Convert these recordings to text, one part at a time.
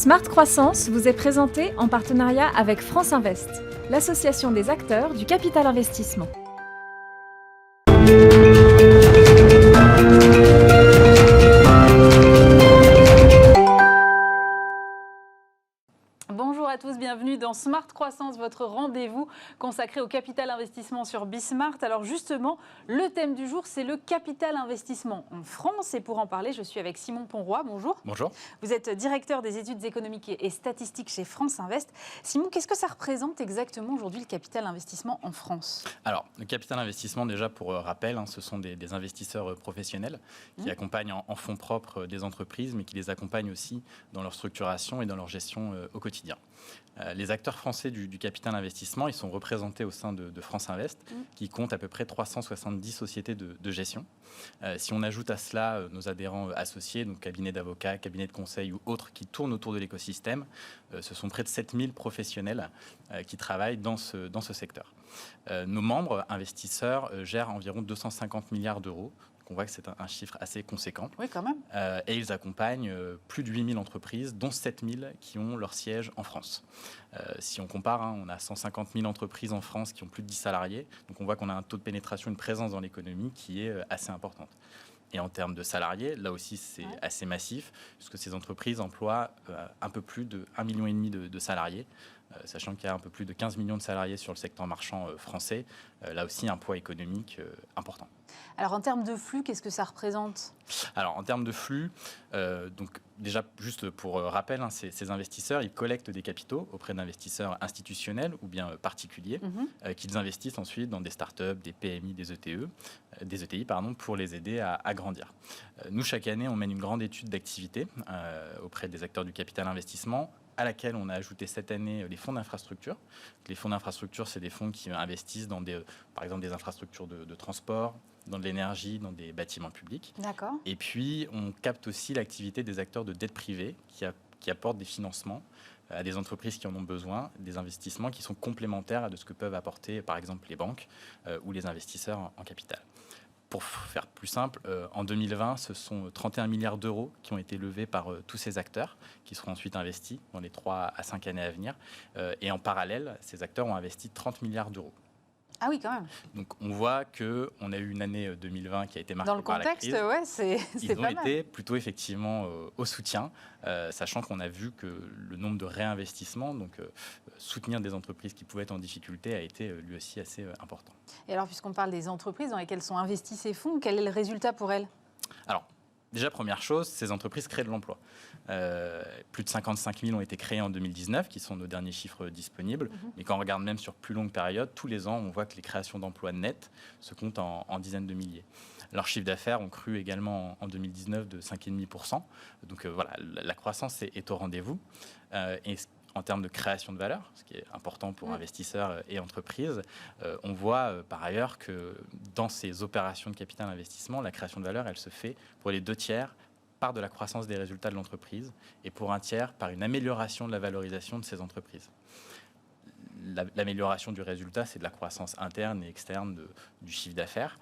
Smart Croissance vous est présenté en partenariat avec France Invest, l'association des acteurs du capital investissement. Bonjour à tous, bienvenue dans Smart Croissance, votre rendez-vous consacré au capital investissement sur Bismart. Alors justement, le thème du jour, c'est le capital investissement en France. Et pour en parler, je suis avec Simon Ponroy. Bonjour. Bonjour. Vous êtes directeur des études économiques et statistiques chez France Invest. Simon, qu'est-ce que ça représente exactement aujourd'hui le capital investissement en France ? Alors, le capital investissement, déjà pour rappel, ce sont des investisseurs professionnels qui accompagnent en fonds propres des entreprises, mais qui les accompagnent aussi dans leur structuration et dans leur gestion au quotidien. Les acteurs français du capital investissement, ils sont représentés au sein de France Invest, qui compte à peu près 370 sociétés de gestion. Si on ajoute à cela nos adhérents associés, donc cabinets d'avocats, cabinets de conseil ou autres qui tournent autour de l'écosystème, ce sont près de 7000 professionnels qui travaillent dans ce secteur. Nos membres investisseurs gèrent environ 250 milliards d'euros. On voit que c'est un chiffre assez conséquent. Oui, quand même. Et ils accompagnent plus de 8000 entreprises, dont 7000 qui ont leur siège en France. Si on compare, on a 150 000 entreprises en France qui ont plus de 10 salariés. Donc on voit qu'on a un taux de pénétration, une présence dans l'économie qui est assez importante. Et en termes de salariés, là aussi, c'est assez massif, puisque ces entreprises emploient un peu plus de 1,5 million de salariés, sachant qu'il y a un peu plus de 15 millions de salariés sur le secteur marchand français. Là aussi, un poids économique important. Alors en termes de flux, qu'est-ce que ça représente ? Alors en termes de flux, donc déjà juste pour rappel, ces investisseurs, ils collectent des capitaux auprès d'investisseurs institutionnels ou bien particuliers qu'ils investissent ensuite dans des startups, des PMI, des ETI, pour les aider à grandir. Nous, chaque année, on mène une grande étude d'activité auprès des acteurs du capital investissement, à laquelle on a ajouté cette année les fonds d'infrastructure. Les fonds d'infrastructure, c'est des fonds qui investissent dans par exemple des infrastructures de transport, dans de l'énergie, dans des bâtiments publics. D'accord. Et puis, on capte aussi l'activité des acteurs de dette privée qui apportent des financements à des entreprises qui en ont besoin, des investissements qui sont complémentaires de ce que peuvent apporter, par exemple, les banques ou les investisseurs en capital. Pour faire plus simple, en 2020, ce sont 31 milliards d'euros qui ont été levés par tous ces acteurs, qui seront ensuite investis dans les 3 à 5 années à venir. Et en parallèle, ces acteurs ont investi 30 milliards d'euros. Ah oui, quand même. Donc on voit qu'on a eu une année 2020 qui a été marquée par la crise. Dans le contexte, ouais, c'est pas mal. Ils ont été plutôt effectivement au soutien, sachant qu'on a vu que le nombre de réinvestissements, donc soutenir des entreprises qui pouvaient être en difficulté, a été lui aussi assez important. Et alors, puisqu'on parle des entreprises dans lesquelles sont investis ces fonds, quel est le résultat pour elles ? Alors, déjà, première chose, ces entreprises créent de l'emploi. Plus de 55 000 ont été créés en 2019, qui sont nos derniers chiffres disponibles. Mais quand on regarde même sur plus longue période, tous les ans, on voit que les créations d'emplois nettes se comptent en dizaines de milliers. Leurs chiffres d'affaires ont cru également en 2019 de 5,5%. Donc voilà, la croissance est au rendez-vous. Et en termes de création de valeur, ce qui est important pour investisseurs et entreprises, on voit par ailleurs que dans ces opérations de capital investissement, la création de valeur, elle se fait pour les 2/3 par de la croissance des résultats de l'entreprise et pour 1/3 par une amélioration de la valorisation de ces entreprises. L'amélioration du résultat, c'est de la croissance interne et externe du chiffre d'affaires.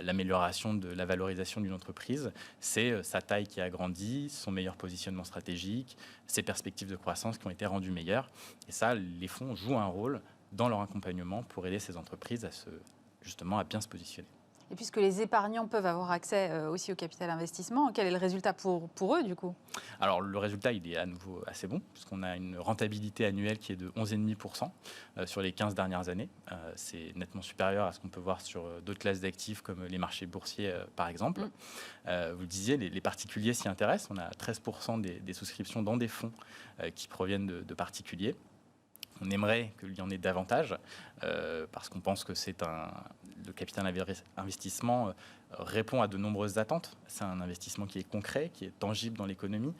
L'amélioration de la valorisation d'une entreprise, c'est sa taille qui a grandi, son meilleur positionnement stratégique, ses perspectives de croissance qui ont été rendues meilleures. Et ça, les fonds jouent un rôle dans leur accompagnement pour aider ces entreprises justement à bien se positionner. Et puisque les épargnants peuvent avoir accès aussi au capital investissement, quel est le résultat pour eux, du coup ? Alors, le résultat, il est à nouveau assez bon, puisqu'on a une rentabilité annuelle qui est de 11,5% sur les 15 dernières années. C'est nettement supérieur à ce qu'on peut voir sur d'autres classes d'actifs, comme les marchés boursiers, par exemple. Vous le disiez, les particuliers s'y intéressent. On a 13% des souscriptions dans des fonds qui proviennent de particuliers. On aimerait qu'il y en ait davantage parce qu'on pense que le capital investissement répond à de nombreuses attentes. C'est un investissement qui est concret, qui est tangible dans l'économie.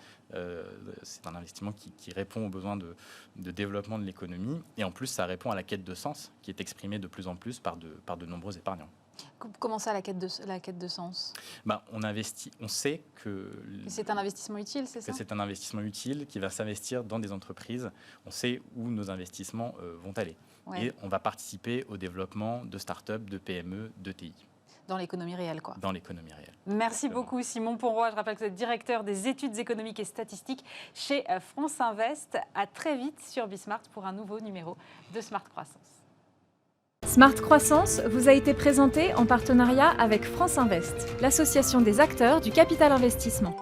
C'est un investissement qui répond aux besoins de développement de l'économie. Et en plus, ça répond à la quête de sens qui est exprimée de plus en plus par de nombreux épargnants. Comment ça, la quête de sens ? On investit, on sait que... C'est un investissement utile, c'est ça ? C'est un investissement utile qui va s'investir dans des entreprises. On sait où nos investissements vont aller. Ouais. Et on va participer au développement de start-up, de PME, d'ETI. Dans l'économie réelle, quoi. Dans l'économie réelle. Merci Exactement. beaucoup Simon Ponroy. Je rappelle que vous êtes directeur des études économiques et statistiques chez France Invest. À très vite sur Bismart pour un nouveau numéro de Smart Croissance. Smart Croissance vous a été présenté en partenariat avec France Invest, l'association des acteurs du capital investissement.